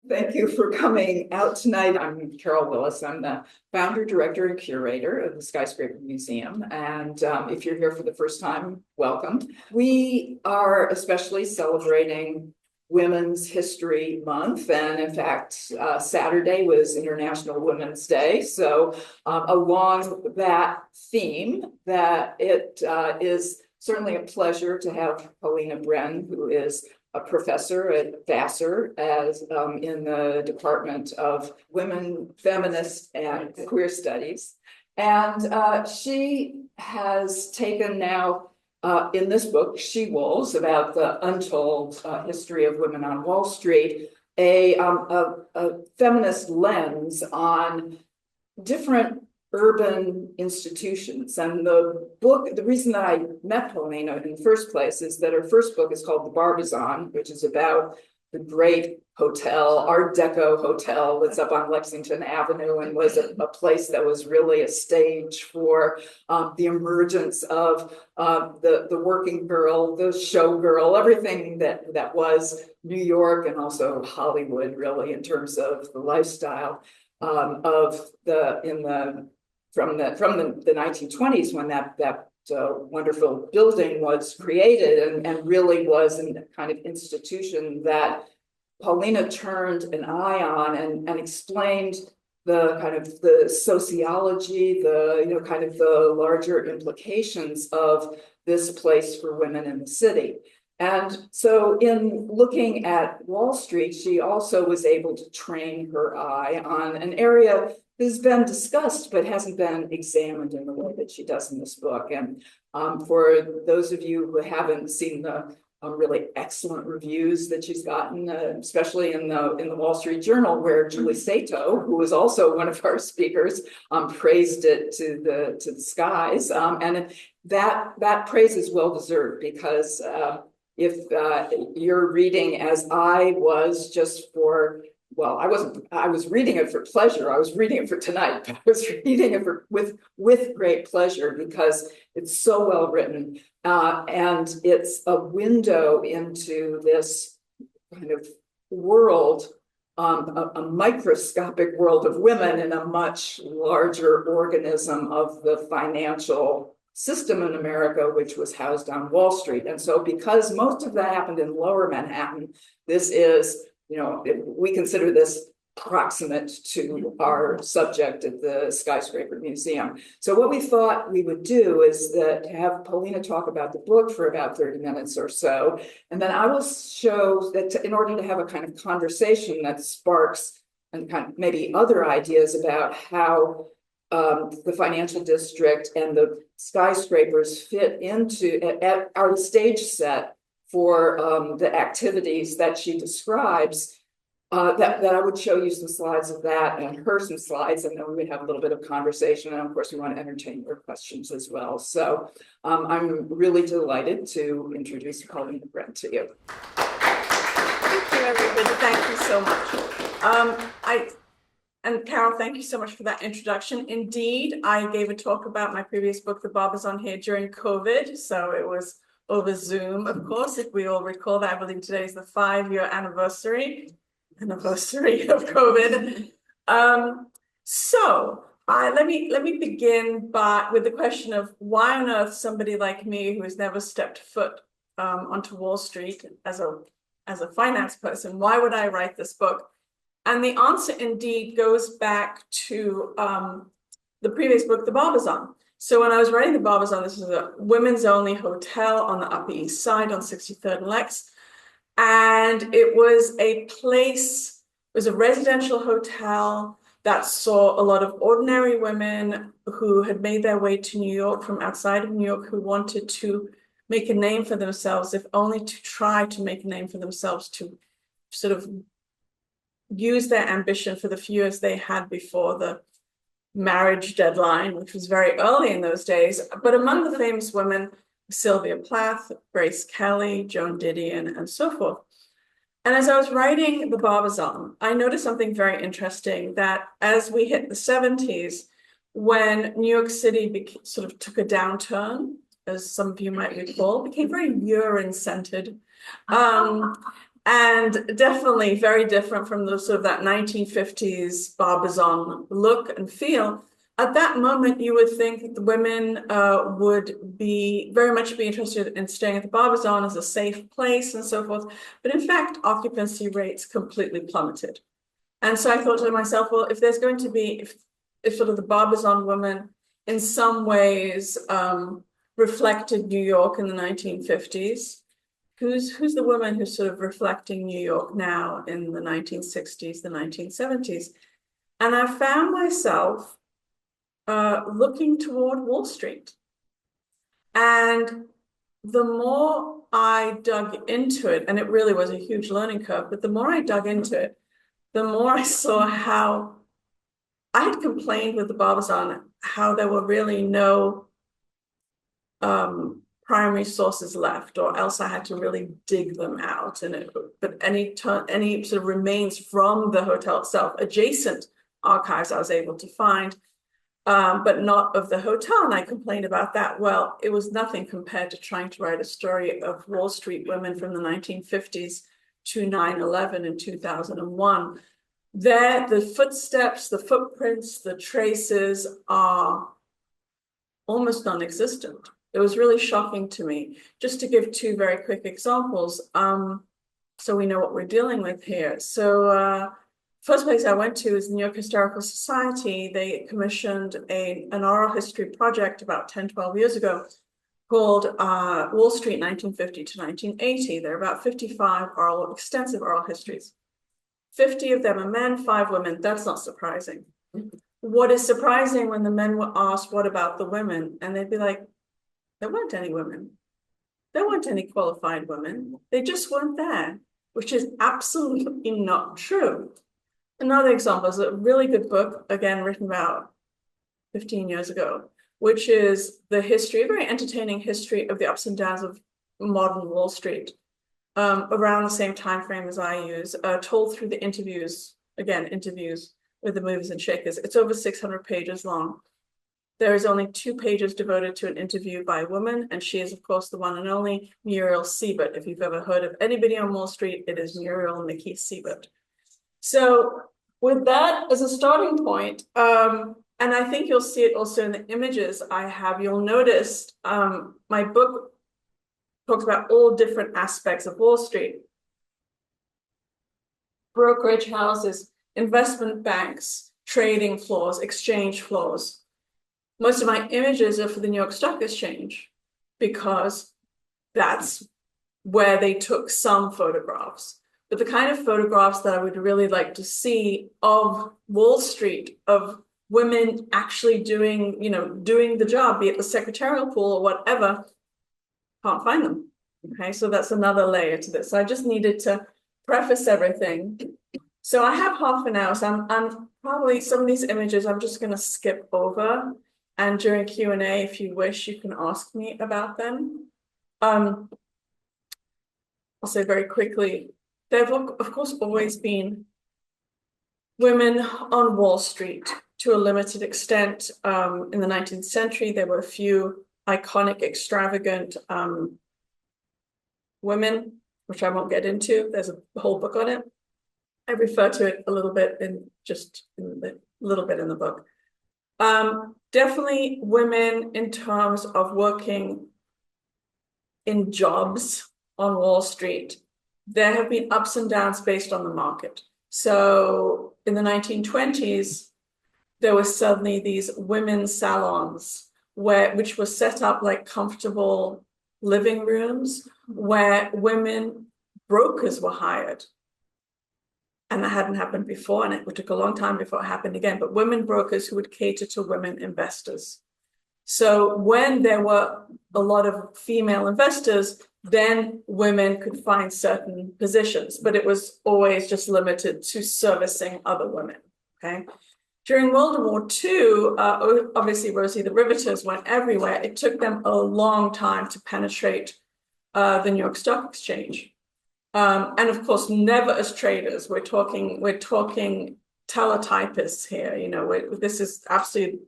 Thank you for coming out tonight. I'm Carol Willis. I'm the founder, director, and curator of the Skyscraper Museum. And if you're here for the first time, welcome. We are especially celebrating Women's History Month. And in fact, Saturday was International Women's Day. So along that theme, that it is certainly a pleasure to have Paulina Bren, who is a professor at Vassar as in the Department of Women, Feminist, and Queer Studies. And she has taken now in this book, She Wolves, about the untold history of women on Wall Street, a feminist lens on different urban institutions. And the book, the reason that I met Paulina in the first place is that her first book is called The Barbizon, which is about the great hotel, Art Deco hotel that's up on Lexington Avenue and was a place that was really a stage for the emergence of the working girl, the showgirl, everything that was New York and also Hollywood, really, in terms of the lifestyle from the 1920s, when that wonderful building was created and really was a kind of institution that Paulina turned an eye on and explained the kind of the sociology, the kind of the larger implications of this place for women in the city. And so in looking at Wall Street, she also was able to train her eye on an area that has been discussed but hasn't been examined in the way that she does in this book. And for those of you who haven't seen the really excellent reviews that she's gotten, especially in the Wall Street Journal, where Julie Sato, who was also one of our speakers, praised it to the skies. And that praise is well deserved, because if you're reading as I was, just for, well, I was reading it for pleasure. I was reading it for tonight, but I was reading it with great pleasure, because it's so well written. And it's a window into this kind of world, a microscopic world of women in a much larger organism of the financial system in America, which was housed on Wall Street. And so because most of that happened in Lower Manhattan, this is, we consider this proximate to our subject at the Skyscraper Museum. So what we thought we would do is that have Paulina talk about the book for about 30 minutes or so. And then I will show that in order to have a kind of conversation that sparks and kind of maybe other ideas about how the financial district and the skyscrapers fit into at our stage set for the activities that she describes, that I would show you some slides of that and her some slides, and then we would have a little bit of conversation. And of course, we want to entertain your questions as well. So I'm really delighted to introduce Paulina Bren to you. Thank you, everybody. Thank you so much. And Carol, thank you so much for that introduction. Indeed, I gave a talk about my previous book, The Barbizon, here during COVID. So it was over Zoom, of course, if we all recall that. I believe today is the 5-year anniversary of COVID. So let me begin with the question of why on earth somebody like me, who has never stepped foot onto Wall Street as a finance person, why would I write this book? And the answer indeed goes back to the previous book, The Barbizon. So when I was writing The Barbizon, this was a women's only hotel on the Upper East Side on 63rd and Lex. And it was a place, it was a residential hotel that saw a lot of ordinary women who had made their way to New York from outside of New York, who wanted to make a name for themselves, if only to try to make a name for themselves, to sort of use their ambition for the few years they had before the marriage deadline, which was very early in those days. But among the famous women, Sylvia Plath, Grace Kelly, Joan Didion, and so forth. And as I was writing The Barbizon, I noticed something very interesting, that as we hit the 70s, when New York City sort of took a downturn, as some of you might recall, became very urine-centered. And definitely very different from the sort of that 1950s Barbizon look and feel. At that moment, you would think that the women would be very much be interested in staying at the Barbizon as a safe place and so forth. But in fact, occupancy rates completely plummeted. And so I thought to myself, well, if there's going to be, if sort of the Barbizon woman in some ways reflected New York in the 1950s, who's the woman who's sort of reflecting New York now in the 1960s, the 1970s? And I found myself looking toward Wall Street. And the more I dug into it, and it really was a huge learning curve, but the more I dug into it, the more I saw how I had complained with the Barbizon, how there were really no primary sources left, or else I had to really dig them out. But any sort of remains from the hotel itself, adjacent archives I was able to find, but not of the hotel. And I complained about that. Well, it was nothing compared to trying to write a story of Wall Street women from the 1950s to 9/11 in 2001. There, the footsteps, the footprints, the traces are almost non-existent. It was really shocking to me. Just to give two very quick examples, so we know what we're dealing with here. So first place I went to is the New York Historical Society. They commissioned an oral history project about 10, 12 years ago called Wall Street 1950 to 1980. There are about 55 extensive oral histories. 50 of them are men, 5 women. That's not surprising. What is surprising when the men were asked, what about the women? And they'd be like, there weren't any women. There weren't any qualified women. They just weren't there, which is absolutely not true. Another example is a really good book, again, written about 15 years ago, which is the history, a very entertaining history of the ups and downs of modern Wall Street, around the same time frame as I use, told through the interviews, again, interviews with the movers and shakers. It's over 600 pages long. There is only 2 pages devoted to an interview by a woman, and she is, of course, the one and only Muriel Siebert. If you've ever heard of anybody on Wall Street, it is Muriel Mickey Siebert. So with that as a starting point, and I think you'll see it also in the images I have, you'll notice my book talks about all different aspects of Wall Street. Brokerage houses, investment banks, trading floors, exchange floors. Most of my images are for the New York Stock Exchange because that's where they took some photographs. But the kind of photographs that I would really like to see of Wall Street, of women actually doing the job, be it the secretarial pool or whatever, can't find them. Okay, so that's another layer to this. So I just needed to preface everything. So I have half an hour, so I'm probably, some of these images I'm just going to skip over. And during Q&A, if you wish, you can ask me about them. I'll say very quickly, there have, of course, always been women on Wall Street to a limited extent. In the 19th century, there were a few iconic, extravagant women, which I won't get into. There's a whole book on it. I refer to it a little bit in the book. Definitely women in terms of working in jobs on Wall Street. There have been ups and downs based on the market. So in the 1920s, there were suddenly these women's salons which were set up like comfortable living rooms where women brokers were hired. And that hadn't happened before, and it took a long time before it happened again, but women brokers who would cater to women investors. So when there were a lot of female investors, then women could find certain positions, but it was always just limited to servicing other women, okay? During World War II, obviously Rosie the Riveters went everywhere. It took them a long time to penetrate the New York Stock Exchange. And of course, never as traders. We're talking teletypists here. This is absolutely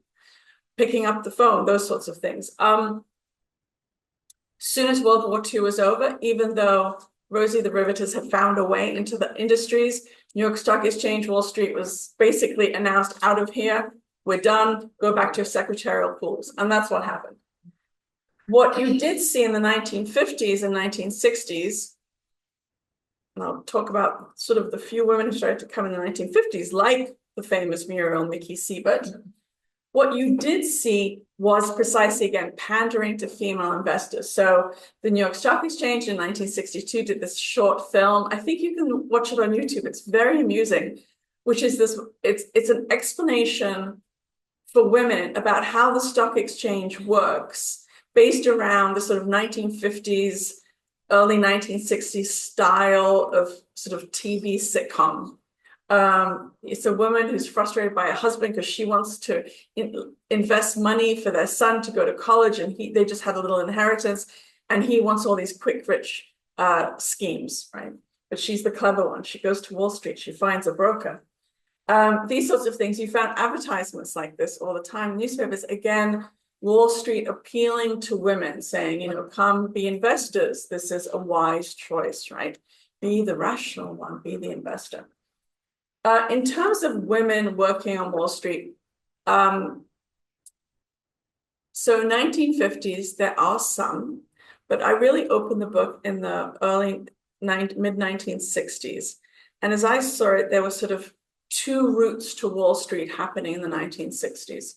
picking up the phone, those sorts of things. Soon as World War II was over, even though Rosie the Riveters had found a way into the industries. New York Stock Exchange, Wall Street was basically announced out of here. We're done. Go back to your secretarial pools. And that's what happened. What you did see in the 1950s and 1960s, and I'll talk about sort of the few women who started to come in the 1950s, like the famous Muriel Mickey Siebert. What you did see was precisely, again, pandering to female investors. So the New York Stock Exchange in 1962 did this short film. I think you can watch it on YouTube. It's very amusing, which is this, it's an explanation for women about how the stock exchange works based around the sort of 1950s, early 1960s style of sort of TV sitcom. It's a woman who's frustrated by a husband because she wants to invest money for their son to go to college, and they just had a little inheritance, and he wants all these quick rich schemes, right? But she's the clever one. She goes to Wall Street. She finds a broker. These sorts of things. You found advertisements like this all the time. Newspapers, again, Wall Street appealing to women, saying, you know, come be investors. This is a wise choice, right? Be the rational one. Be the investor. In terms of women working on Wall Street, so 1950s, there are some, but I really opened the book in the mid-1960s. And as I saw it, there were sort of two routes to Wall Street happening in the 1960s.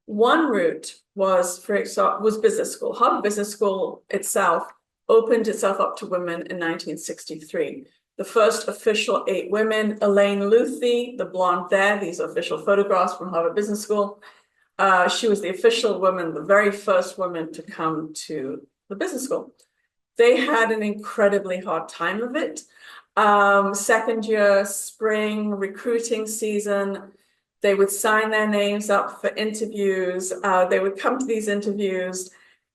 One route was, for example, was business school. Harvard Business School itself opened itself up to women in 1963. The first official 8 women, Elaine Luthi, the blonde there, these are official photographs from Harvard Business School. She was the official woman, the very first woman to come to the business school. They had an incredibly hard time of it. Second year, spring, recruiting season, they would sign their names up for interviews. They would come to these interviews,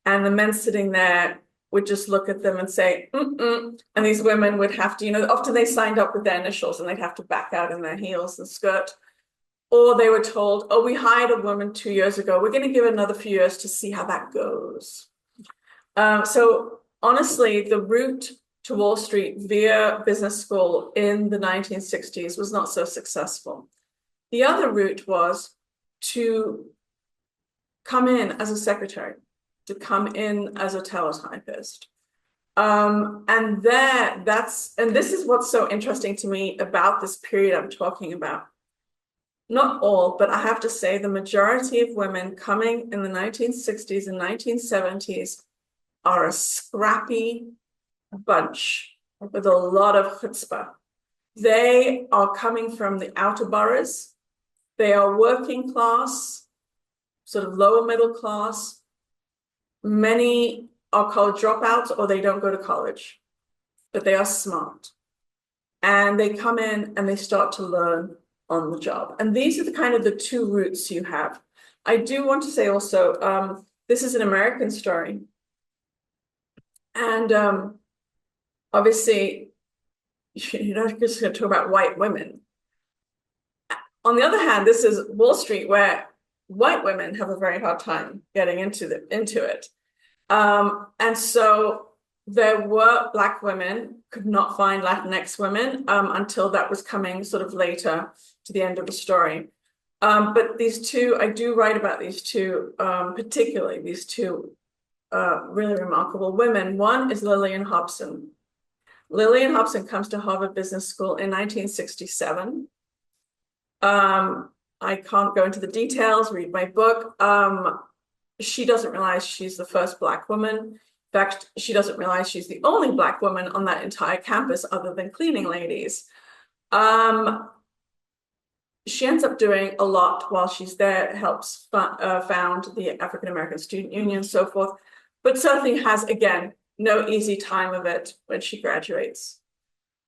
and the men sitting there would just look at them and say, mm-mm. And these women would have to, you know, often they signed up with their initials and they'd have to back out in their heels and skirt. Or they were told, oh, we hired a woman 2 years ago. We're going to give it another few years to see how that goes. So honestly, the route to Wall Street via business school in the 1960s was not so successful. The other route was to come in as a secretary, to come in as a teletypist. And this is what's so interesting to me about this period I'm talking about. Not all, but I have to say the majority of women coming in the 1960s and 1970s are a scrappy bunch with a lot of chutzpah. They are coming from the outer boroughs. They are working class, sort of lower middle class. Many are college dropouts or they don't go to college, but they are smart. And they come in and they start to learn on the job. And these are the kind of the two routes you have. I do want to say also, this is an American story. And obviously, you're not just going to talk about white women. On the other hand, this is Wall Street, where white women have a very hard time getting into it. And so there were Black women, could not find Latinx women until that was coming sort of later to the end of the story. But these two, I do write about these two, particularly these two really remarkable women. One is Lillian Hobson. Lillian Hobson comes to Harvard Business School in 1967. I can't go into the details, read my book. She doesn't realize she's the first Black woman. In fact, she doesn't realize she's the only Black woman on that entire campus other than cleaning ladies. She ends up doing a lot while she's there, helps found the African American Student Union, so forth, but certainly has, again, no easy time of it when she graduates.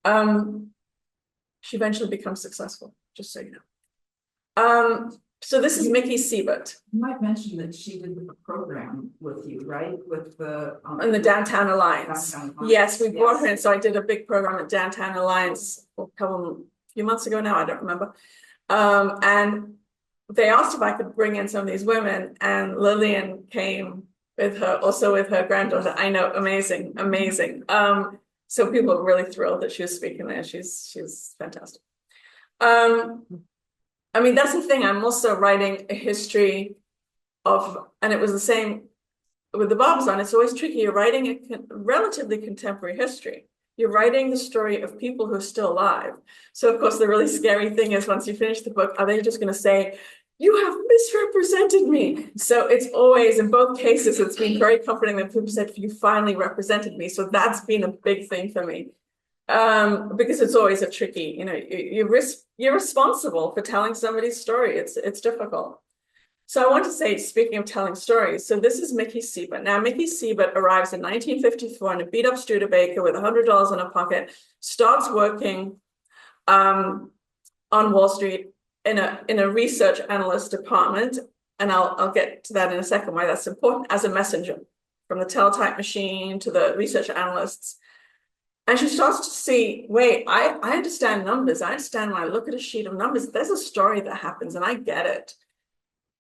She eventually becomes successful, just so you know. So this is Mickey Siebert. You might mention that she did the program with you, right? With the in the Downtown Alliance. Yes, we brought her in. So I did a big program at Downtown Alliance a few months ago now, I don't remember. And they asked if I could bring in some of these women, and Lillian came with her, also with her granddaughter. I know, amazing, amazing. So people were really thrilled that she was speaking there. She's fantastic. I mean, that's the thing. I'm also writing a history of, and it was the same with the Barbizon. It's always tricky. You're writing a relatively contemporary history. You're writing the story of people who are still alive. So, of course, the really scary thing is once you finish the book, are they just going to say, you have misrepresented me? So it's always, in both cases, it's been very comforting that people said, you finally represented me. So that's been a big thing for me. Because it's always a tricky, you're responsible for telling somebody's story. It's difficult. So I want to say, speaking of telling stories, so this is Mickey Siebert. Now, Mickey Siebert arrives in 1954 in a beat-up Studebaker with $100 in her pocket, starts working on Wall Street in a research analyst department, and I'll get to that in a second why that's important, as a messenger from the teletype machine to the research analysts. And she starts to see, wait, I understand numbers. I understand when I look at a sheet of numbers, there's a story that happens and I get it.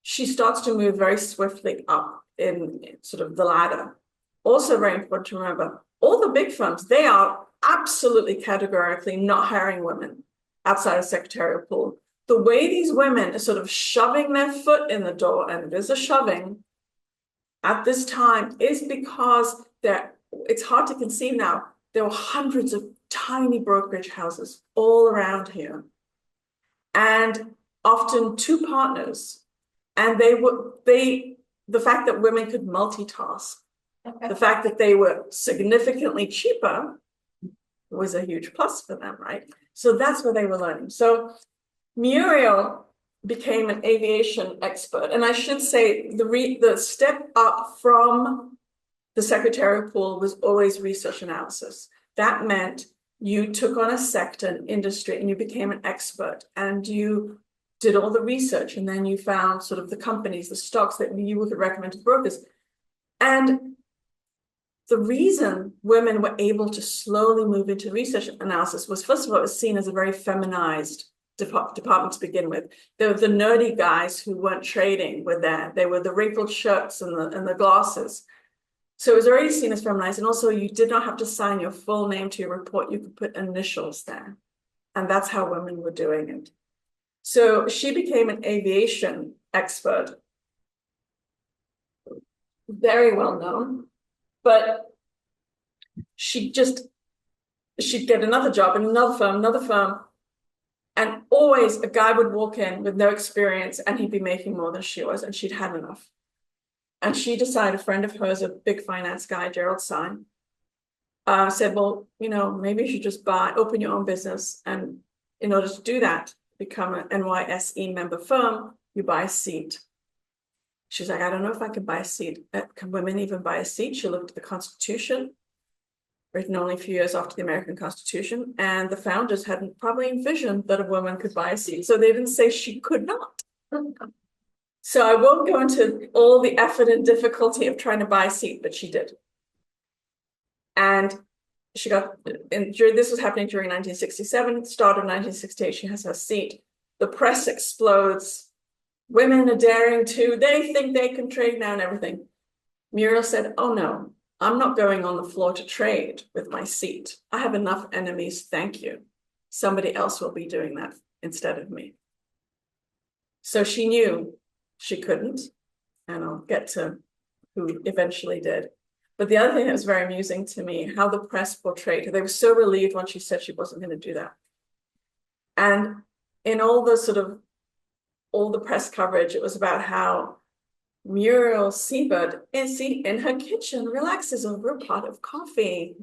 She starts to move very swiftly up in sort of the ladder. Also very important to remember, all the big firms, they are absolutely categorically not hiring women outside of secretarial pool. The way these women are sort of shoving their foot in the door, and it is a shoving at this time, is because it's hard to conceive now. There were hundreds of tiny brokerage houses all around here, and often two partners. And the fact that women could multitask, the fact that they were significantly cheaper was a huge plus for them, right? So that's what they were learning. So Muriel became an aviation expert. And I should say the step up from the secretarial pool was always research analysis. That meant you took on a sector, an industry, and you became an expert, and you did all the research, and then you found sort of the companies, the stocks that you would recommend to brokers. And the reason women were able to slowly move into research analysis was, first of all, it was seen as a very feminized department to begin with. There were the nerdy guys who weren't trading were there. They were the wrinkled shirts and the glasses. So it was already seen as feminized. And also you did not have to sign your full name to your report. You could put initials there. And that's how women were doing it. So she became an aviation expert, very well known, but she'd get another job in another firm, and always a guy would walk in with no experience and he'd be making more than she was, and she'd had enough. And she decided, a friend of hers, a big finance guy, Gerald Syme, said, well, maybe you should just open your own business. And in order to do that, become an NYSE member firm, you buy a seat. She's like, I don't know if I can buy a seat. Can women even buy a seat? She looked at the Constitution, written only a few years after the American Constitution, and the founders hadn't probably envisioned that a woman could buy a seat. So they didn't say she could not. So I won't go into all the effort and difficulty of trying to buy a seat, but she did. And this was happening during 1967, start of 1968, she has her seat. The press explodes. Women are daring to, they think they can trade now and everything. Muriel said, oh no, I'm not going on the floor to trade with my seat. I have enough enemies, thank you. Somebody else will be doing that instead of me. So she knew she couldn't, and I'll get to who eventually did. But the other thing that was very amusing to me, how the press portrayed her. They were so relieved when she said she wasn't going to do that. And in all the press coverage, it was about how Muriel Siebert is in her kitchen, relaxes over a pot of coffee.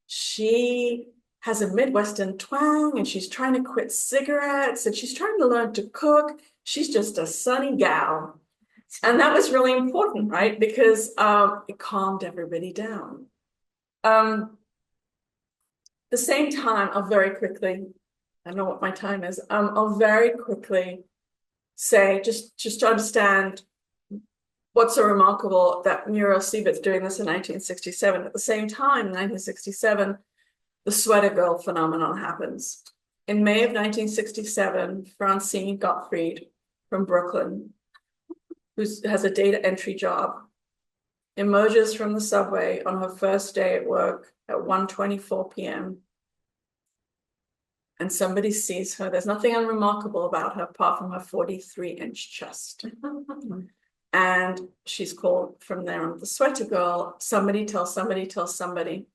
She has a Midwestern twang, and she's trying to quit cigarettes, and she's trying to learn to cook. She's just a sunny gal. And that was really important, right? Because it calmed everybody down. The same time, I'll very quickly, I don't know what my time is, I'll very quickly say, just to understand what's so remarkable that Muriel Siebert's doing this in 1967. At the same time, in 1967, the sweater girl phenomenon happens. In May of 1967, Francine Gottfried from Brooklyn, who has a data entry job, emerges from the subway on her first day at work at 1:24 p.m. And somebody sees her. There's nothing unremarkable about her apart from her 43-inch chest. And she's called from there on the sweater girl. Somebody tells somebody tells somebody.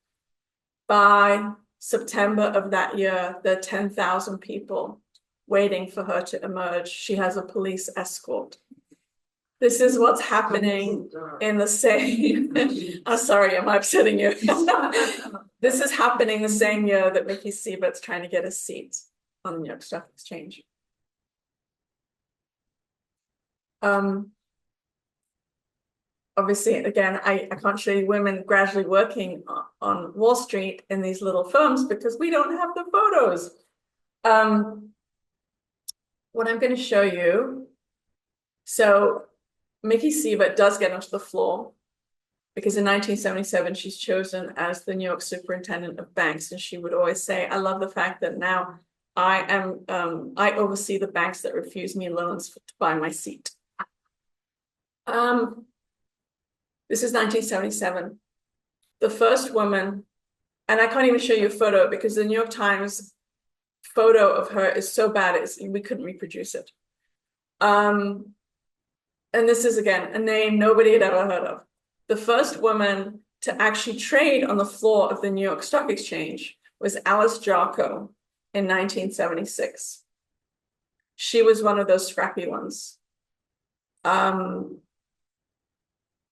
By September of that year, there are 10,000 people waiting for her to emerge. She has a police escort. This is what's happening in the same. I'm sorry, am I upsetting you? This is happening the same year that Mickey Siebert's trying to get a seat on the New York Stock Exchange. Obviously, again, I can't show you women gradually working on Wall Street in these little firms because we don't have the photos. What I'm going to show you, so Mickey Siebert does get onto the floor because in 1977, she's chosen as the New York superintendent of banks. And she would always say, I love the fact that now I oversee the banks that refuse me loans to buy my seat. This is 1977. The first woman, and I can't even show you a photo because the New York Times photo of her is so bad, we couldn't reproduce it. And this is, again, a name nobody had ever heard of. The first woman to actually trade on the floor of the New York Stock Exchange was Alice Jarko in 1976. She was one of those scrappy ones.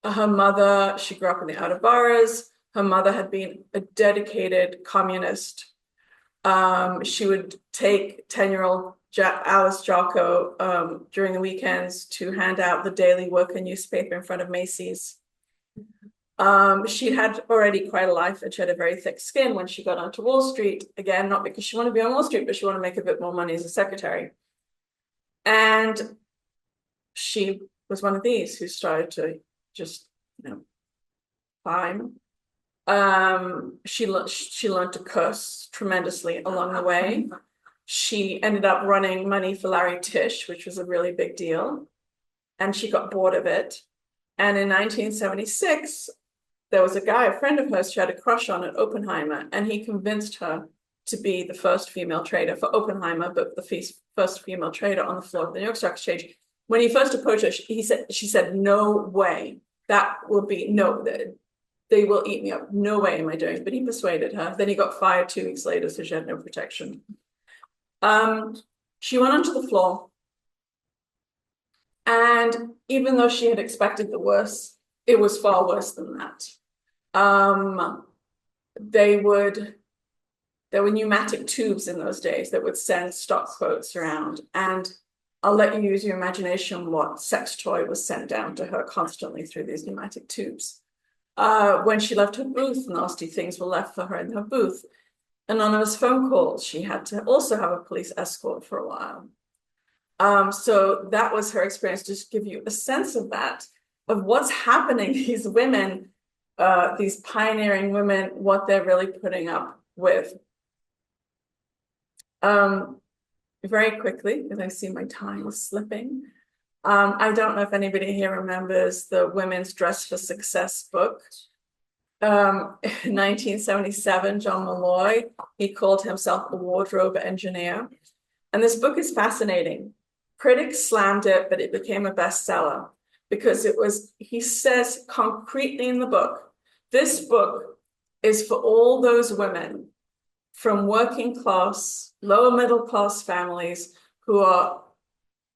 Her mother, she grew up in the outer boroughs. Her mother had been a dedicated communist. She would take 10-year-old Alice Jarko during the weekends to hand out the daily worker newspaper in front of Macy's. She'd had already quite a life and she had a very thick skin when she got onto Wall Street. Again, not because she wanted to be on Wall Street, but she wanted to make a bit more money as a secretary. And she was one of these who started to just, climb. She learned to curse tremendously along the way. She ended up running money for Larry Tisch, which was a really big deal. And she got bored of it. And in 1976, there was a guy, a friend of hers, she had a crush on at Oppenheimer, and he convinced her to be the first female trader for Oppenheimer, but the first female trader on the floor of the New York Stock Exchange. When he first approached her, she said, no way, that will be, no, they will eat me up. No way am I doing it. But he persuaded her. Then he got fired 2 weeks later, so she had no protection. She went onto the floor. And even though she had expected the worst, it was far worse than that. There were pneumatic tubes in those days that would send stock quotes around. And I'll let you use your imagination what sex toy was sent down to her constantly through these pneumatic tubes. When she left her booth, nasty things were left for her in her booth. Anonymous phone calls. She had to also have a police escort for a while. So that was her experience, just to give you a sense of that, of what's happening, these women, these pioneering women, what they're really putting up with. Very quickly, because I see my time is slipping. I don't know if anybody here remembers the Women's Dress for Success book. In 1977, John Malloy, he called himself a wardrobe engineer. And this book is fascinating. Critics slammed it, but it became a bestseller because he says concretely in the book, this book is for all those women from working class, lower middle class families who are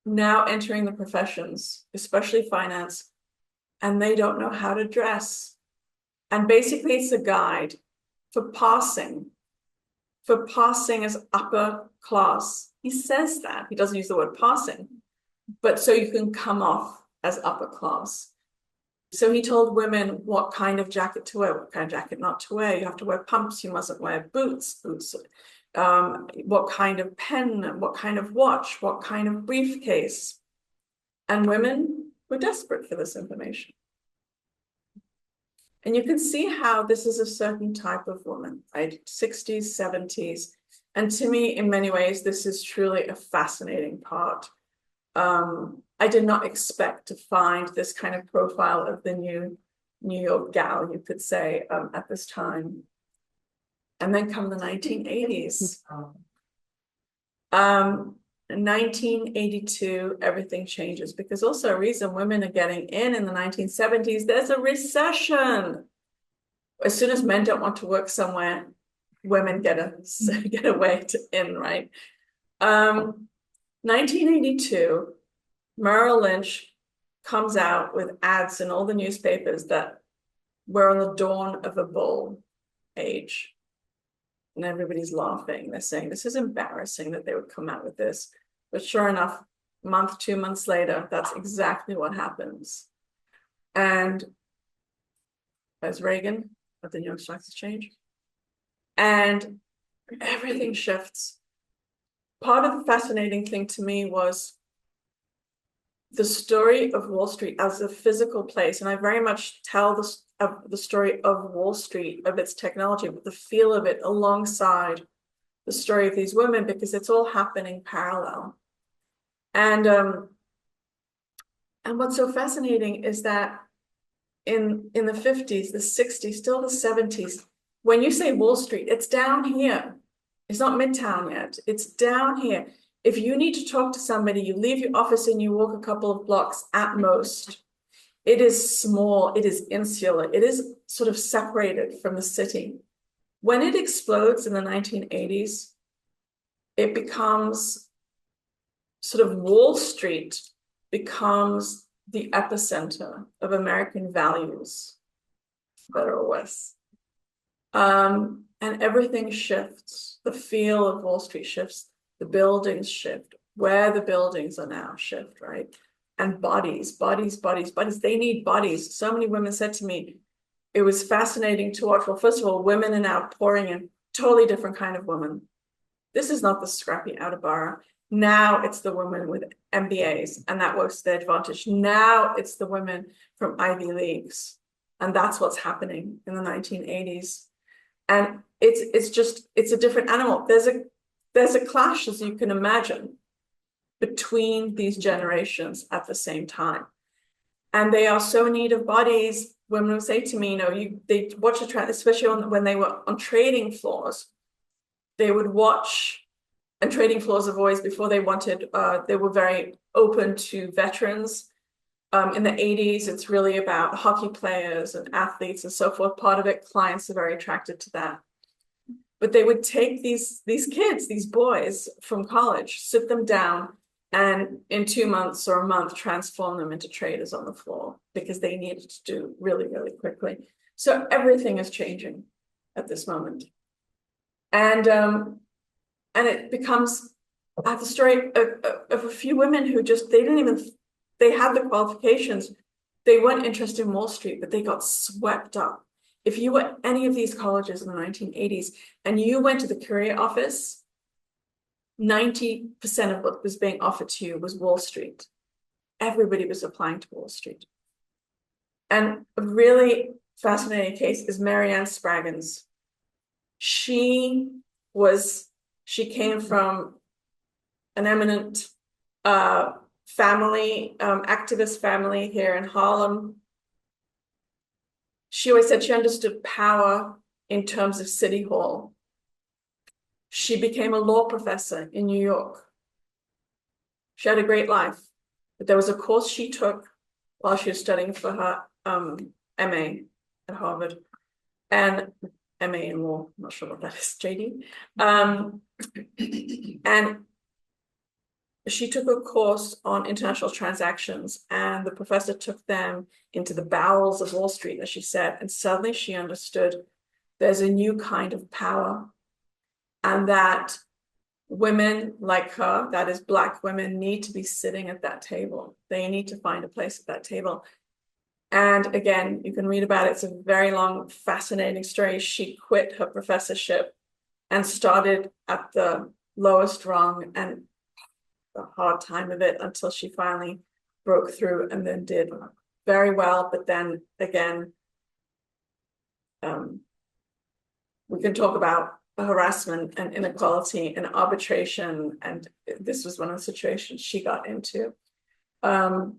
now entering the professions, especially finance, and they don't know how to dress. And basically it's a guide for passing as upper class. He says that, he doesn't use the word passing, but so you can come off as upper class. So he told women what kind of jacket to wear, what kind of jacket not to wear. You have to wear pumps, you mustn't wear boots, what kind of pen, what kind of watch, what kind of briefcase. And women were desperate for this information. And you can see how this is a certain type of woman, right? 60s, 70s. And to me, in many ways, this is truly a fascinating part. I did not expect to find this kind of profile of the New York gal, you could say, at this time. And then come the 1980s. In 1982, everything changes, because also a reason women are getting in the 1970s, there's a recession. As soon as men don't want to work somewhere, women get a way to in, right? 1982, Merrill Lynch comes out with ads in all the newspapers that we're on the dawn of a bull age. And everybody's laughing. They're saying this is embarrassing that they would come out with this. But sure enough, a month, 2 months later, that's exactly what happens. And there's Reagan at the New York Stock Exchange. And everything shifts. Part of the fascinating thing to me was the story of Wall Street as a physical place. And I very much tell the story of Wall Street, of its technology, but the feel of it alongside the story of these women, because it's all happening parallel. And what's so fascinating is that in the 50s, the 60s, still the 70s, when you say Wall Street, it's down here. It's not Midtown yet. It's down here. If you need to talk to somebody, you leave your office and you walk a couple of blocks at most. It is small, it is insular, it is sort of separated from the city. When it explodes in the 1980s, it becomes sort of Wall Street becomes the epicenter of American values, better or worse. And everything shifts. The feel of Wall Street shifts, the buildings shift, where the buildings are now shift, right? And bodies, they need bodies. So many women said to me, it was fascinating to watch. Well, first of all, women are now pouring in, totally different kind of women. This is not the scrappy outer bar. Now it's the women with MBAs, and that works to their advantage. Now it's the women from Ivy Leagues, and that's what's happening in the 1980s. And it's a different animal. There's a clash, as you can imagine, between these generations at the same time. And they are so in need of bodies. Women will say to me, they watch a trend, especially when they were on trading floors, they would watch, and trading floors have always, before they were very open to veterans. In the 80s, it's really about hockey players and athletes and so forth. Part of it, clients are very attracted to that. But they would take these kids, these boys from college, sit them down, and in 2 months or a month, transform them into traders on the floor, because they needed to do really, really quickly. So everything is changing at this moment. And it becomes the story of a few women who just, they had the qualifications. They weren't interested in Wall Street, but they got swept up. If you were at any of these colleges in the 1980s and you went to the career office, 90% of what was being offered to you was Wall Street. Everybody was applying to Wall Street. And a really fascinating case is Marianne Spraggins. She came from an eminent family, activist family here in Harlem. She always said she understood power in terms of City Hall. She became a law professor in New York. She had a great life, but there was a course she took while she was studying for her MA at Harvard, and MA in law, I'm not sure what that is, JD. And she took a course on international transactions, and the professor took them into the bowels of Wall Street, as she said, and suddenly she understood there's a new kind of power, and that women like her, that is Black women, need to be sitting at that table. They need to find a place at that table. And again, you can read about it. It's a very long, fascinating story. She quit her professorship and started at the lowest rung and the hard time of it until she finally broke through, and then did very well. But then again, we can talk about harassment and inequality and arbitration, and this was one of the situations she got into. And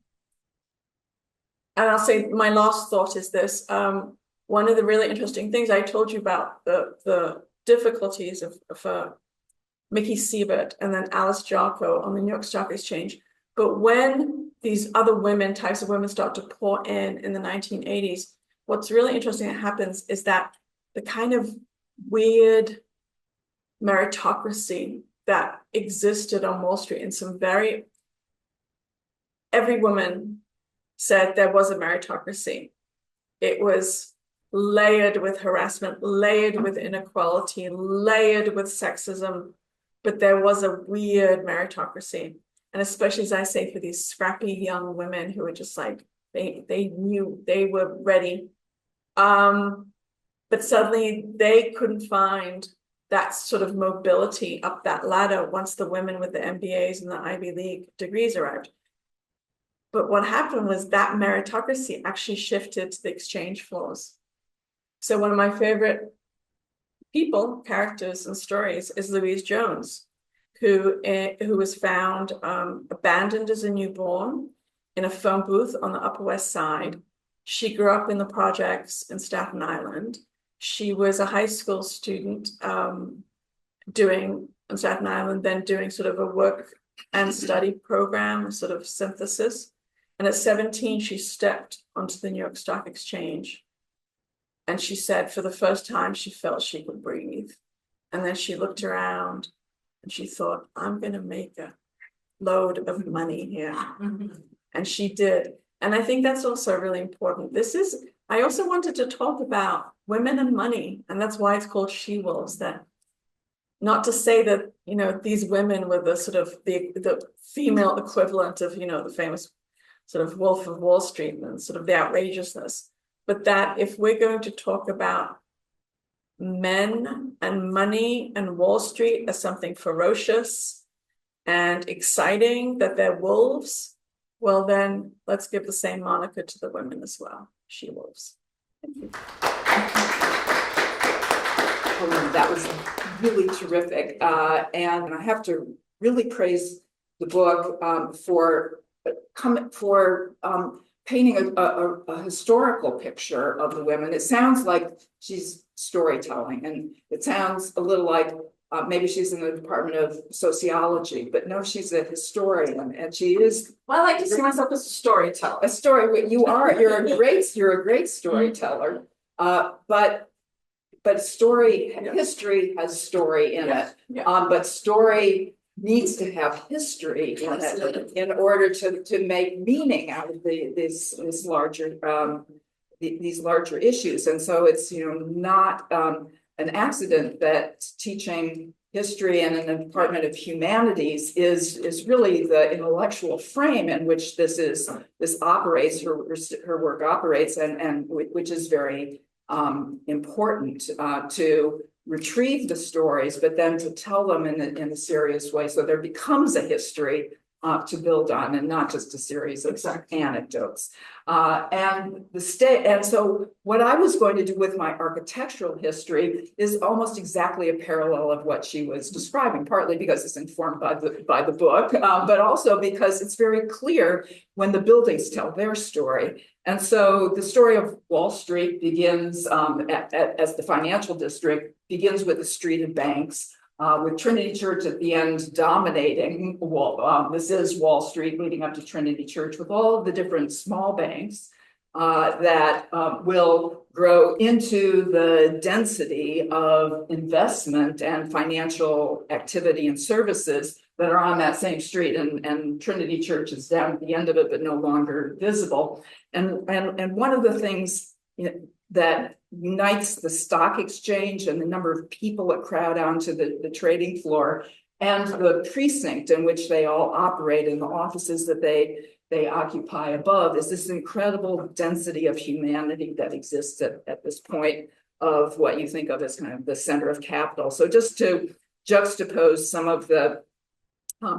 I'll say my last thought is this. One of the really interesting things I told you about the difficulties of Mickey Siebert and then Alice Jocko on the New York Stock Exchange. But when these other types of women start to pour in the 1980s, what's really interesting that happens is that the kind of weird meritocracy that existed on Wall Street in some every woman said there was a meritocracy. It was layered with harassment, layered with inequality, layered with sexism, but there was a weird meritocracy. And especially, as I say, for these scrappy young women who were just like, they knew they were ready. But suddenly they couldn't find that sort of mobility up that ladder once the women with the MBAs and the Ivy League degrees arrived. But what happened was that meritocracy actually shifted to the exchange floors. So one of my favorite characters and stories is Louise Jones, who was found abandoned as a newborn in a phone booth on the Upper West Side. She grew up in the projects in Staten Island. She was a high school student doing on Staten Island, then doing sort of a work and study program, sort of synthesis. And at 17, she stepped onto the New York Stock Exchange. And she said for the first time, she felt she could breathe. And then she looked around and she thought, I'm going to make a load of money here. And she did. And I think that's also really important. I also wanted to talk about women and money. And that's why it's called She-Wolves. That not to say that, these women were the sort of the female equivalent of, the famous sort of Wolf of Wall Street and sort of the outrageousness, but that if we're going to talk about men and money and Wall Street as something ferocious and exciting, that they're wolves, well then let's give the same moniker to the women as well, She-Wolves. Thank you. Oh, that was really terrific. And I have to really praise the book for painting a historical picture of the women. It sounds like she's storytelling, and it sounds a little like maybe she's in the Department of Sociology, but no, she's a historian, and she is. Well, I like to see myself as a storyteller. You're a great storyteller, but history has story in it. But story needs to have history in it in order to make meaning out of these larger issues. And so it's not an accident that teaching history and in the Department of Humanities is really the intellectual frame in which this operates, her work operates, and which is very important to retrieve the stories, but then to tell them in a serious way, so there becomes a history to build on, and not just a series of anecdotes. And so what I was going to do with my architectural history is almost exactly a parallel of what she was describing, partly because it's informed by the book, but also because it's very clear when the buildings tell their story. And so the story of Wall Street begins as the financial district, begins with the street of banks, with Trinity Church at the end dominating. This is Wall Street leading up to Trinity Church, with all of the different small banks that will grow into the density of investment and financial activity and services that are on that same street. And Trinity Church is down at the end of it, but no longer visible. And one of the things that unites the stock exchange and the number of people that crowd onto the trading floor and the precinct in which they all operate, and the offices that they occupy above, is this incredible density of humanity that exists at this point of what you think of as kind of the center of capital. So just to juxtapose some of the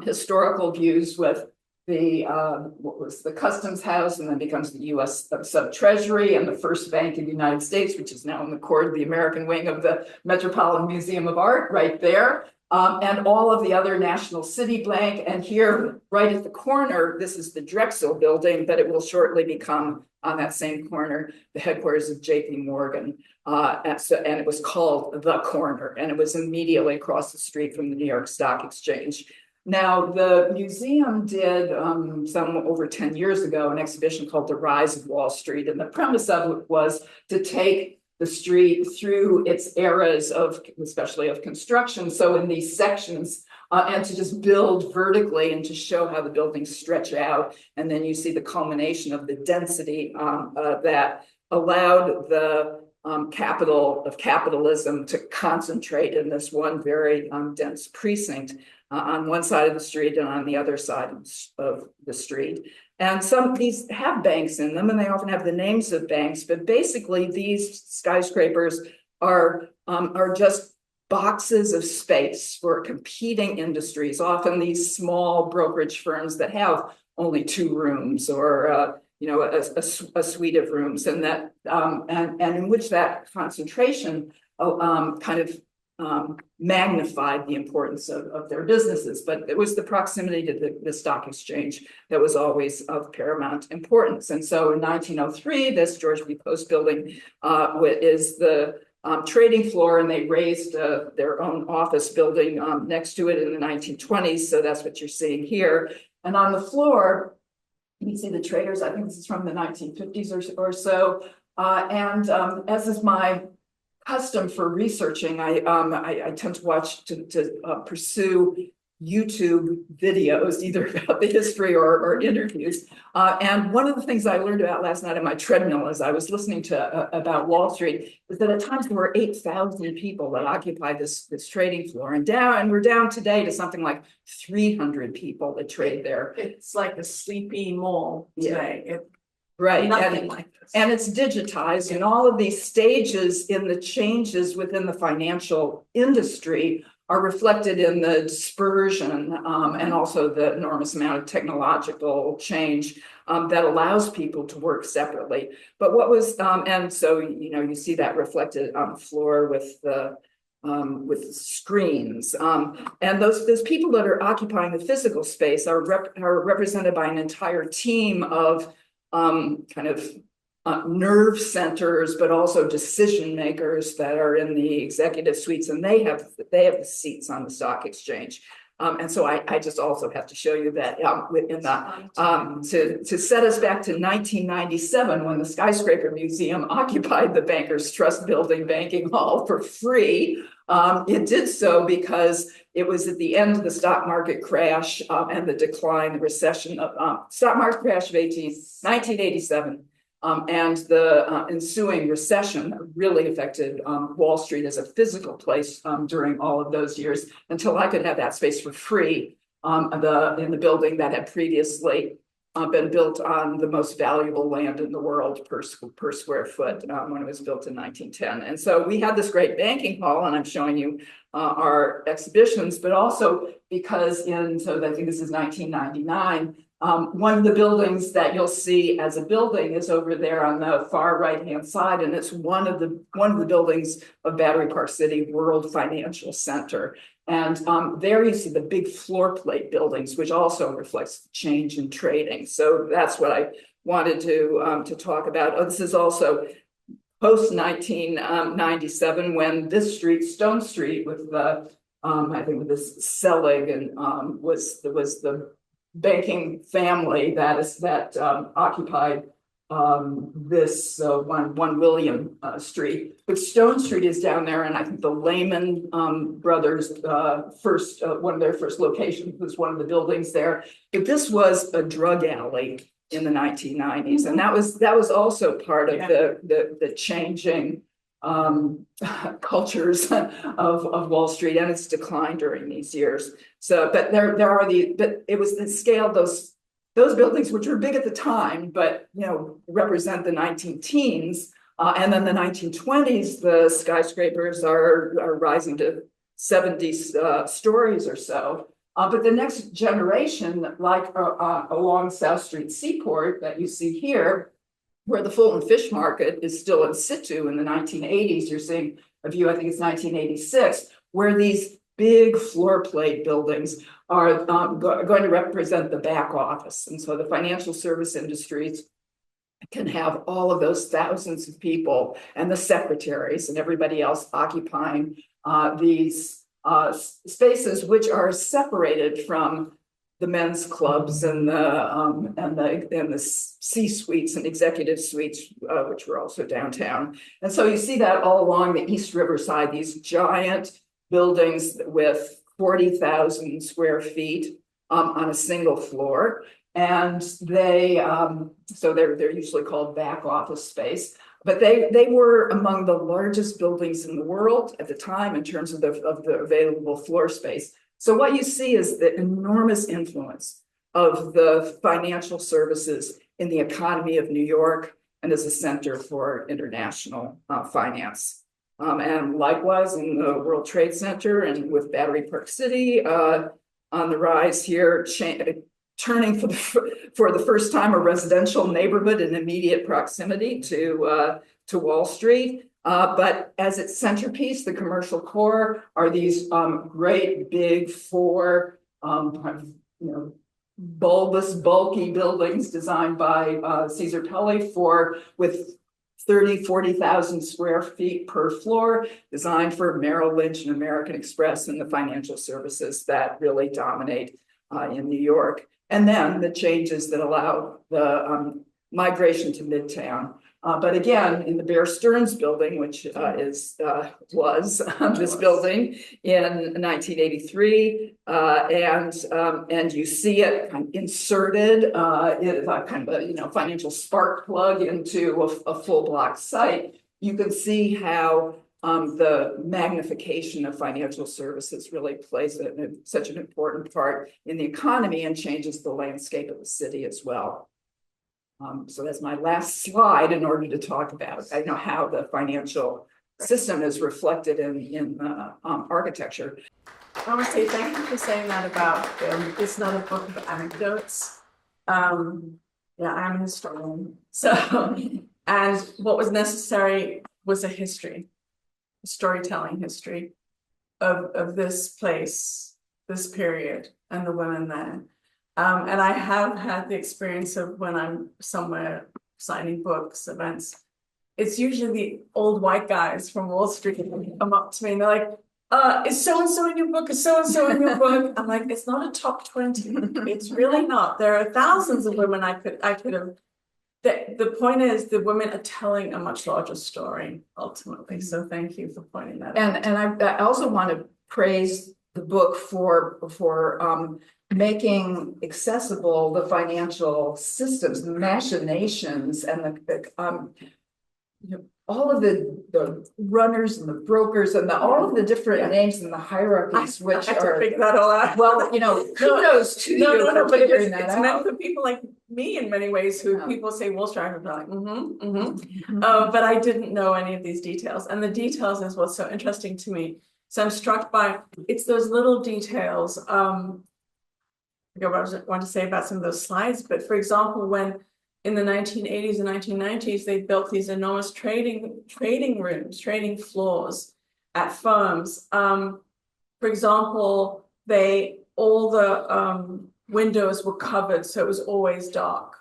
historical views with what was the Customs House, and then becomes the U.S. Sub-Treasury, and the first bank in the United States, which is now in the American wing of the Metropolitan Museum of Art, right there, and all of the other National City Bank, and here right at the corner, this is the Drexel building, but it will shortly become on that same corner, the headquarters of JP Morgan. And it was called The Corner, and it was immediately across the street from the New York Stock Exchange. Now, the museum did some over 10 years ago, an exhibition called The Rise of Wall Street. And the premise of it was to take the street through its eras of, especially of construction. So in these sections, and to just build vertically and to show how the buildings stretch out. And then you see the culmination of the density that allowed the capital of capitalism to concentrate in this one very dense precinct on one side of the street and on the other side of the street. And some of these have banks in them, and they often have the names of banks, but basically these skyscrapers are just boxes of space for competing industries, often these small brokerage firms that have only 2 rooms or a suite of rooms, and that and in which that concentration kind of magnified the importance of their businesses. But it was the proximity to the stock exchange that was always of paramount importance. And so in 1903, this George B. Post building is the trading floor, and they raised their own office building next to it in the 1920s. So that's what you're seeing here. And on the floor, you can see the traders. I think this is from the 1950s or so. And as is my custom for researching, I tend to watch to pursue YouTube videos, either about the history or interviews. And one of the things I learned about last night on my treadmill as I was listening to about Wall Street is that at times there were 8,000 people that occupied this trading floor, and we're down today to something like 300 people that trade there. It's like a sleepy mall today. Yeah. Right. Nothing like this. And it's digitized, and all of these stages in the changes within the financial industry are reflected in the dispersion and also the enormous amount of technological change that allows people to work separately. But what was, and so, you see that reflected on the floor with the screens. And those people that are occupying the physical space are represented by an entire team of nerve centers, but also decision makers that are in the executive suites, and they have the seats on the stock exchange. And so I just also have to show you that within to set us back to 1997, when the Skyscraper Museum occupied the Bankers Trust Building banking hall for free. It did so because it was at the end of the stock market crash and the decline, the recession of stock market crash of 1987. And the ensuing recession really affected Wall Street as a physical place during all of those years, until I could have that space for free in the building that had previously been built on the most valuable land in the world per square foot when it was built in 1910. And so we had this great banking hall, and I'm showing you our exhibitions, but also because so I think this is 1999, one of the buildings that you'll see as a building is over there on the far right-hand side, and it's one of the buildings of Battery Park City World Financial Center. And there you see the big floor plate buildings, which also reflects the change in trading. So that's what I wanted to talk about. Oh, this is also post 1997, when this street, Stone Street, with the I think with this Selig, and was the banking family that occupied this one William Street. But Stone Street is down there, and I think the Lehman brothers first one of their first locations was one of the buildings there. But this was a drug alley in the 1990s, and that was also part of the changing cultures of Wall Street and its decline during these years. So, but but it was the scale, those buildings, which were big at the time, but represent the 19-teens, and then the 1920s, the skyscrapers are rising to 70 stories or so. But the next generation, like along South Street Seaport that you see here, where the Fulton Fish Market is still in situ in the 1980s, you're seeing a view, I think it's 1986, where these big floor plate buildings are going to represent the back office. And so the financial service industries can have all of those thousands of people and the secretaries and everybody else occupying these spaces, which are separated from the men's clubs and the C-suites and executive suites, which were also downtown. And so you see that all along the East River side, these giant buildings with 40,000 square feet on a single floor. And so they're usually called back office space, but they were among the largest buildings in the world at the time in terms of the available floor space. So what you see is the enormous influence of the financial services in the economy of New York and as a center for international finance. And likewise in the World Trade Center and with Battery Park City on the rise here, turning for the first time a residential neighborhood in immediate proximity to Wall Street. But as its centerpiece, the commercial core are these great big four, bulbous, bulky buildings designed by Caesar Pelli with 40,000 square feet per floor, designed for Merrill Lynch and American Express and the financial services that really dominate in New York. And then the changes that allow the migration to Midtown. But again, in the Bear Stearns building, which was this building in 1983, and you see it kind of inserted in a kind of a financial spark plug into a full block site. You can see how the magnification of financial services really plays such an important part in the economy and changes the landscape of the city as well. So that's my last slide in order to talk about how the financial system is reflected in architecture. I want to say thank you for saying that about it's not a book of anecdotes. Yeah, I'm a historian. So, and what was necessary was a history, a storytelling history of this place, this period, and the women there. And I have had the experience of when I'm somewhere signing books, events, it's usually the old white guys from Wall Street who come up to me and they're like, is so-and-so in your book? Is so-and-so in your book? I'm like, it's not a top 20. It's really not. There are thousands of women I could have. The point is the women are telling a much larger story ultimately. So thank you for pointing that out. And I also want to praise the book for making accessible the financial systems, the machinations, and all of the runners and the brokers and all of the different names and the hierarchies, which I have to figure that all out. Well, kudos to you for but figuring that it's out. meant for people like me in many ways who people say Wall Street, and they're like, but I didn't know any of these details, and the details is what's so interesting to me. So I'm struck by it's those little details. I forget what I want to say about some of those slides, but for example, when in the 1980s and 1990s, they built these enormous trading rooms, trading floors at firms. For example, all the windows were covered, so it was always dark.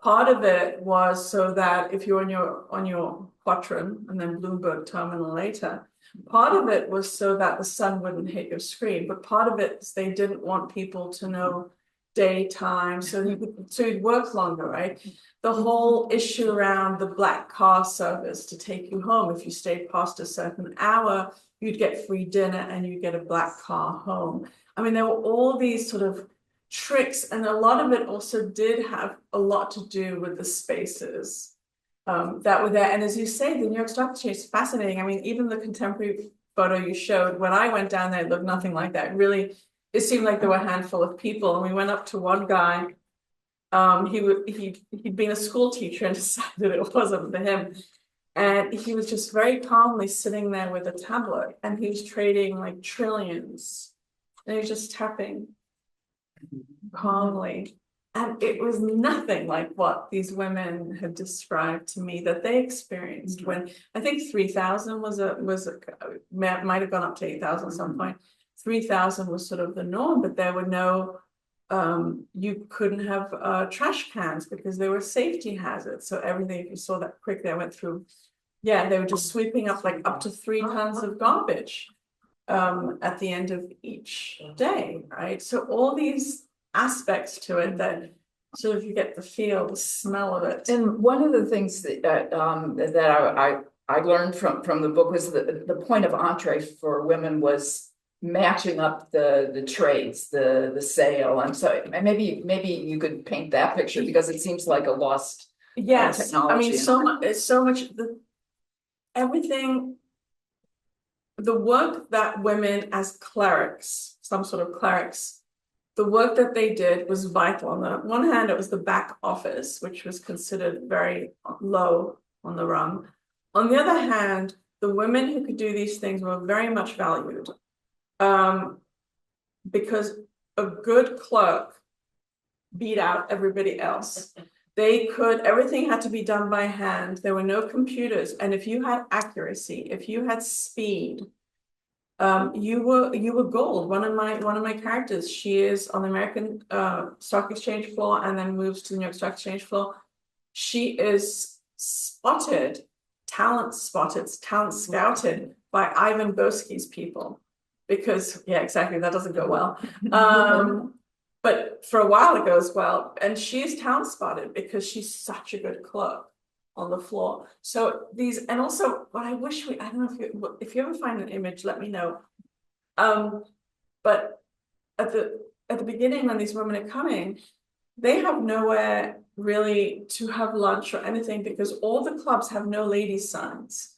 Part of it was so that if you're on your Quattron and then Bloomberg terminal later, part of it was so that the sun wouldn't hit your screen, but part of it is they didn't want people to know daytime, so you'd work longer, right? The whole issue around the black car service to take you home, if you stayed past a certain hour, you'd get free dinner and you'd get a black car home. I mean, there were all these sort of tricks, and a lot of it also did have a lot to do with the spaces that were there. And as you say, the New York Stock Exchange is fascinating. I mean, even the contemporary photo you showed, when I went down there, it looked nothing like that. Really, it seemed like there were a handful of people. And we went up to one guy. He'd been a school teacher and decided it wasn't for him. And he was just very calmly sitting there with a tablet, and he was trading like trillions. And he was just tapping calmly. And it was nothing like what these women had described to me that they experienced when I think 3,000 might have gone up to 8,000 at some point. 3,000 was sort of the norm, but there were no, you couldn't have trash cans because they were safety hazards. So everything, if you saw that quickly, I went through, yeah, they were just sweeping up like up to 3 tons of garbage at the end of each day, right? So all these aspects to it that sort of you get the feel, the smell of it. And one of the things that I learned from the book was the point of entree for women was matching up the trades, the sale. And so maybe you could paint that picture, because it seems like a lost technology. I mean, so much everything, the work that women as clerics, some sort of clerics, the work that they did was vital. On the one hand, it was the back office, which was considered very low on the rung. On the other hand, the women who could do these things were very much valued, because a good clerk beat out everybody else. They could, everything had to be done by hand. There were no computers. And if you had accuracy, if you had speed, you were gold. One of my characters, she is on the American Stock Exchange floor and then moves to the New York Stock Exchange floor. She is talent scouted by Ivan Boesky's people, because yeah, exactly, that doesn't go well. But for a while it goes well, and she is talent spotted because she's such a good clerk on the floor. So these, and also what I wish I don't know if you ever find an image, let me know. But at the beginning, when these women are coming, they have nowhere really to have lunch or anything, because all the clubs have no ladies signs.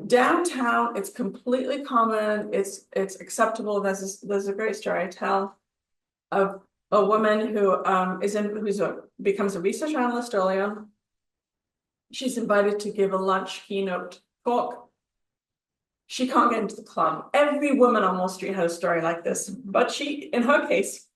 Downtown, it's completely common. It's acceptable. There's a great story I tell of a woman who becomes a research analyst early on. She's invited to give a lunch keynote talk. She can't get into the club. Every woman on Wall Street had a story like this, but in her case,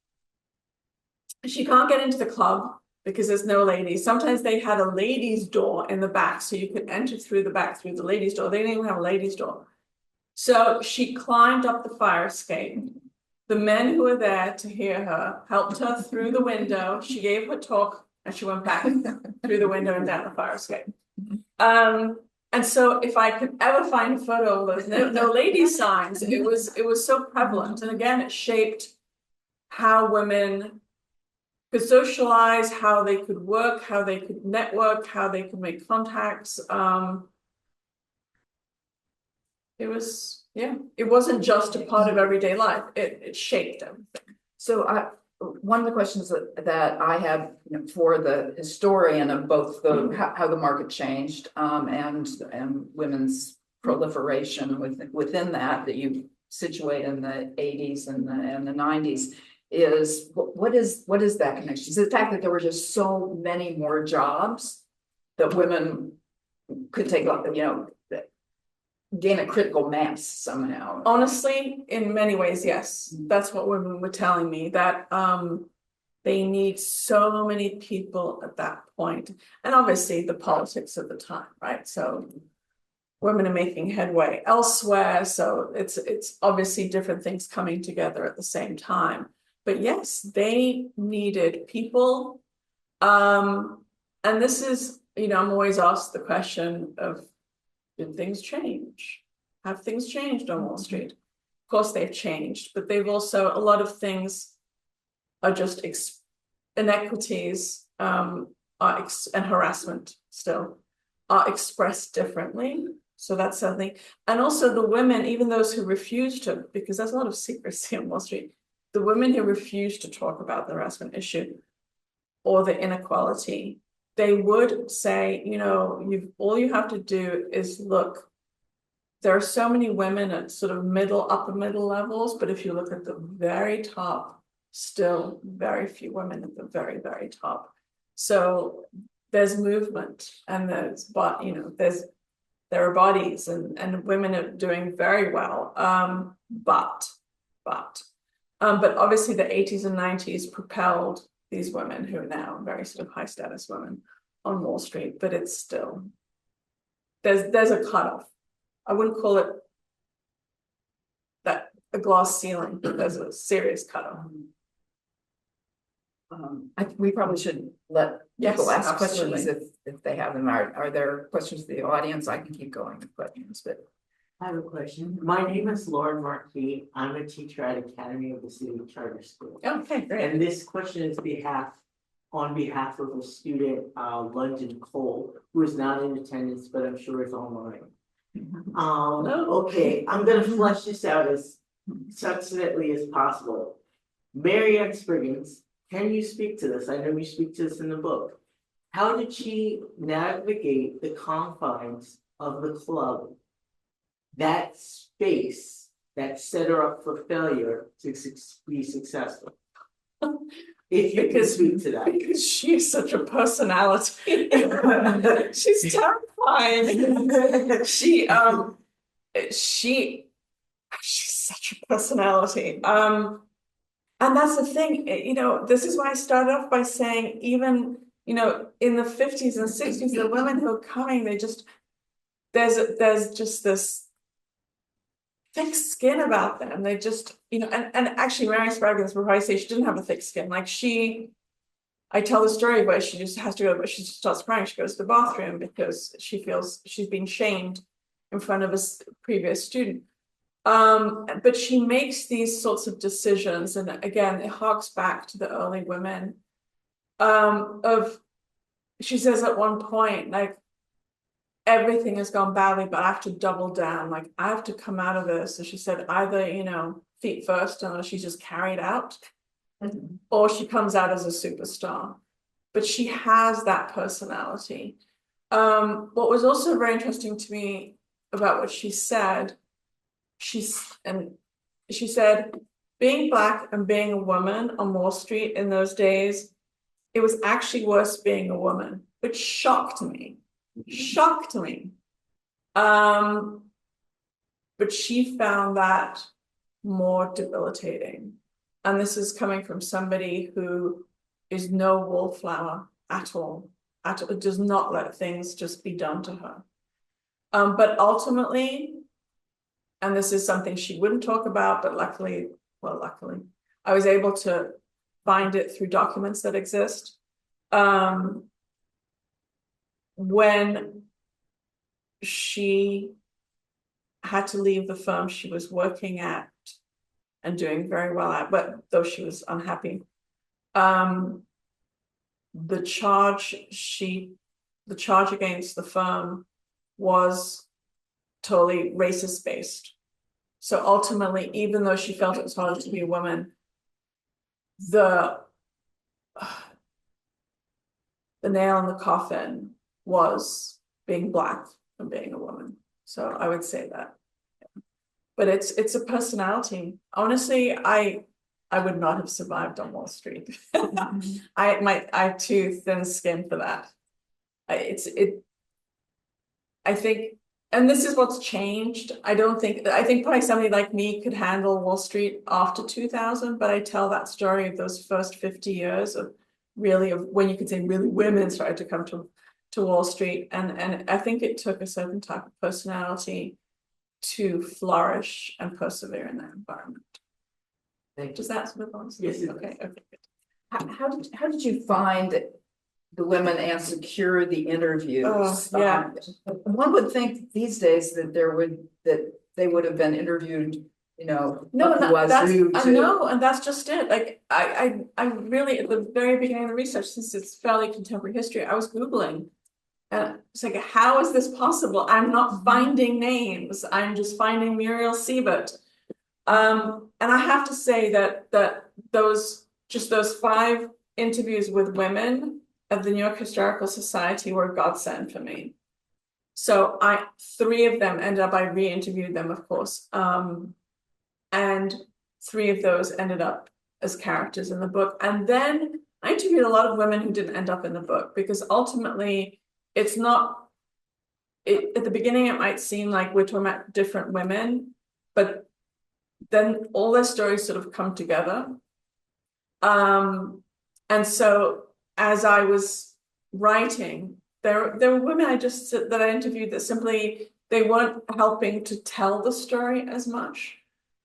she can't get into the club because there's no ladies. Sometimes they had a ladies' door in the back, so you could enter through the back through the ladies' door. They didn't even have a ladies' door. So she climbed up the fire escape. The men who were there to hear her helped her through the window. She gave her talk and she went back through the window and down the fire escape. And so if I could ever find a photo of those no ladies signs, it was so prevalent. And again, it shaped how women could socialize, how they could work, how they could network, how they could make contacts. It wasn't just a part of everyday life. It shaped everything. So one of the questions that I have for the historian of both how the market changed and women's proliferation within that you situate in the 80s and the 90s is what is that connection? Is it the fact that there were just so many more jobs that women could take on, gain a critical mass somehow? Honestly, in many ways, yes. That's what women were telling me, that they need so many people at that point. And obviously the politics of the time, right? So women are making headway elsewhere. So it's obviously different things coming together at the same time. But yes, they needed people. And this is, I'm always asked the question of, did things change? Have things changed on Wall Street? Of course they've changed, but they've also, a lot of things are just inequities and harassment still are expressed differently. So that's something. And also the women, even those who refuse to, because there's a lot of secrecy on Wall Street, the women who refuse to talk about the harassment issue or the inequality, they would say, all you have to do is look. There are so many women at sort of upper middle levels, but if you look at the very top, still very few women at the very, very top. So there's movement, and there are bodies, and women are doing very well. But obviously the 80s and 90s propelled these women who are now very sort of high status women on Wall Street, but it's still, there's a cutoff. I wouldn't call it that a glass ceiling. There's a serious cutoff. We probably should let Yes, people ask absolutely. questions if they have them. Are there questions to the audience? I can keep going with questions, but. I have a question. My name is Lauren Marquis. I'm a teacher at Academy of the City Charter School. Okay, great. And this question is on behalf of a student, London Cole, who is not in attendance, but I'm sure is online. Okay, I'm gonna flesh this out as succinctly as possible. Marianne Spriggins, can you speak to this? I know you speak to this in the book. How did she navigate the confines of the club, that space that set her up for failure to be successful? If you can speak to that. Because she is such a personality. She's terrifying. She's such a personality. And that's the thing, you know, this is why I started off by saying, even, you know, in the 50s and 60s, the women who are coming, there's just this thick skin about them. They just, you know, and actually Mary Spraggins would probably say she didn't have a thick skin. Like I tell the story where she just has to go, but she just starts crying. She goes to the bathroom because she feels she's been shamed in front of a previous student. But she makes these sorts of decisions, and again, it harks back to the early women. She says at one point, like, everything has gone badly, but I have to double down. Like, I have to come out of this. So she said, either, you know, feet first, and she's just carried out, or she comes out as a superstar. But she has that personality. What was also very interesting to me about what she said, she said, being Black and being a woman on Wall Street in those days, it was actually worse being a woman, which shocked me. But she found that more debilitating. And this is coming from somebody who is no wallflower at all. Does not let things just be done to her. But ultimately, and this is something she wouldn't talk about, but luckily, I was able to find it through documents that exist. When she had to leave the firm she was working at and doing very well at, but though she was unhappy, the charge against the firm was totally racist based. So ultimately, even though she felt it was hard to be a woman, the nail in the coffin was being Black and being a woman. So I would say that. But it's a personality. Honestly, I would not have survived on Wall Street. I have too thin skin for that. I think, and this is what's changed. I think probably somebody like me could handle Wall Street after 2000, but I tell that story of those first 50 years of when you could say really women started to come to Wall Street. And I think it took a certain type of personality to flourish and persevere in that environment. Does that sort of answer? Yes. Okay, good. How did you find the women and secure the interviews? Yeah. One would think these days that they would have been interviewed, you know. No, up and the wazoo I know, and that's just it. Like I really, at the very beginning of the research, since it's fairly contemporary history, I was Googling. And it's like, how is this possible? I'm not finding names. I'm just finding Muriel Siebert. And I have to say that those 5 interviews with women at the New York Historical Society were a godsend for me. So 3 of them ended up, I re-interviewed them, of course. And 3 of those ended up as characters in the book. And then I interviewed a lot of women who didn't end up in the book, because ultimately it's not, at the beginning it might seem like we're talking about different women, but then all their stories sort of come together. And so as I was writing, there were women that I interviewed that simply, they weren't helping to tell the story as much.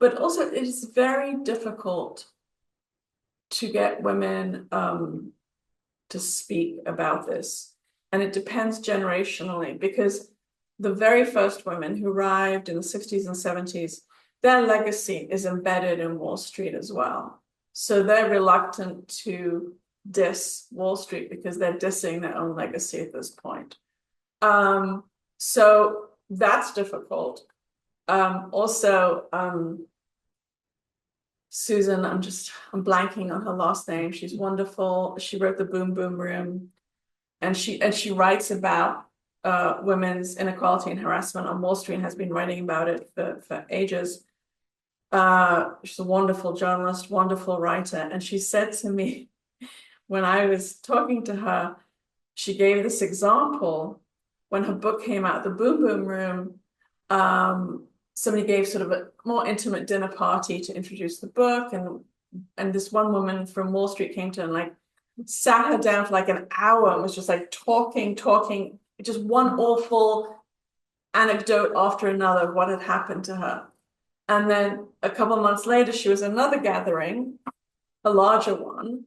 but also it is very difficult to get women to speak about this. And it depends generationally, because the very first women who arrived in the 60s and 70s, their legacy is embedded in Wall Street as well. So they're reluctant to diss Wall Street because they're dissing their own legacy at this point. So that's difficult. Also, Susan, I'm blanking on her last name. She's wonderful. She wrote The Boom Boom Room, and she writes about women's inequality and harassment on Wall Street and has been writing about it for ages. She's a wonderful journalist, wonderful writer. And she said to me, when I was talking to her, she gave this example. When her book came out, The Boom Boom Room, somebody gave sort of a more intimate dinner party to introduce the book. And this one woman from Wall Street came to her and like sat her down for like an hour and was just like talking, just one awful anecdote after another of what had happened to her. And then a couple of months later, she was at another gathering, a larger one,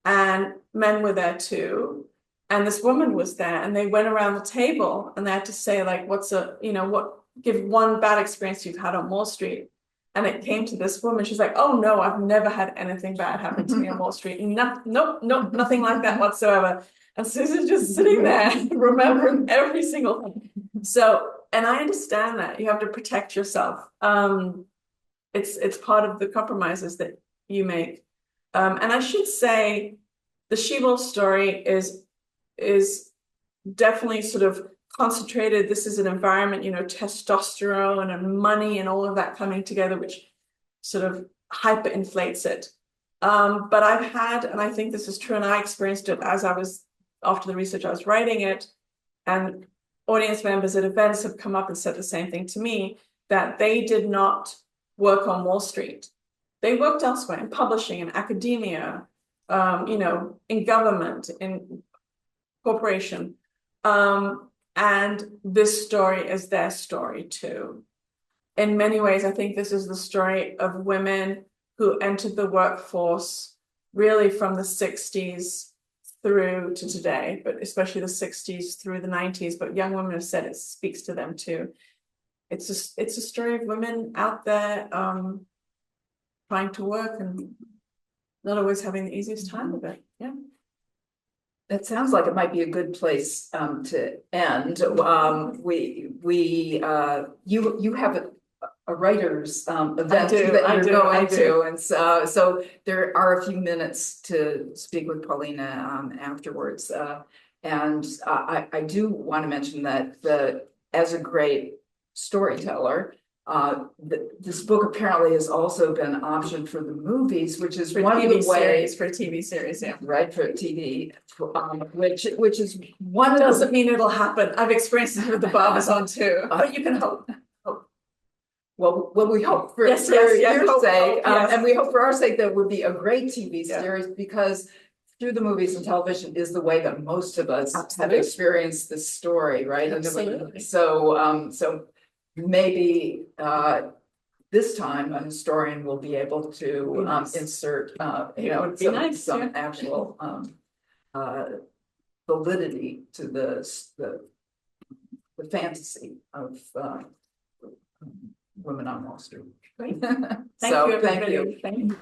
and men were there too. And this woman was there, and they went around the table and they had to say, like, give one bad experience you've had on Wall Street. And it came to this woman. She's like, oh no, I've never had anything bad happen to me on Wall Street. Nope, nothing like that whatsoever. And Susan's just sitting there remembering every single thing. So, and I understand that you have to protect yourself. It's part of the compromises that you make. And I should say the She-Wolf story is definitely sort of concentrated. This is an environment, testosterone and money and all of that coming together, which sort of hyperinflates it. But I've had, and I think this is true, and I experienced it after the research, I was writing it, and audience members at events have come up and said the same thing to me, that they did not work on Wall Street. They worked elsewhere in publishing, in academia, in government, in corporation. And this story is their story too. In many ways, I think this is the story of women who entered the workforce really from the 60s through to today, but especially the 60s through the 90s. But young women have said it speaks to them too. It's a story of women out there trying to work and not always having the easiest time with it. Yeah. It sounds like it might be a good place to end. You have a writers event that you're going to, and so there are a few minutes to speak with Paulina afterwards. And I do want to mention that as a great storyteller, this book apparently has also been optioned for the movies, which is one of the ways for a TV series, yeah, right, for TV, which is one doesn't mean it'll happen. I've experienced it with the Barbizon too, but you can hope. Well, we hope for your sake, and we hope for our sake that it would be a great TV series, because through the movies and television is the way that most of us have experienced this story, right? Absolutely. So maybe this time a historian will be able to insert some actual validity to the fantasy of women on Wall Street. Great. Thank you. Thank you.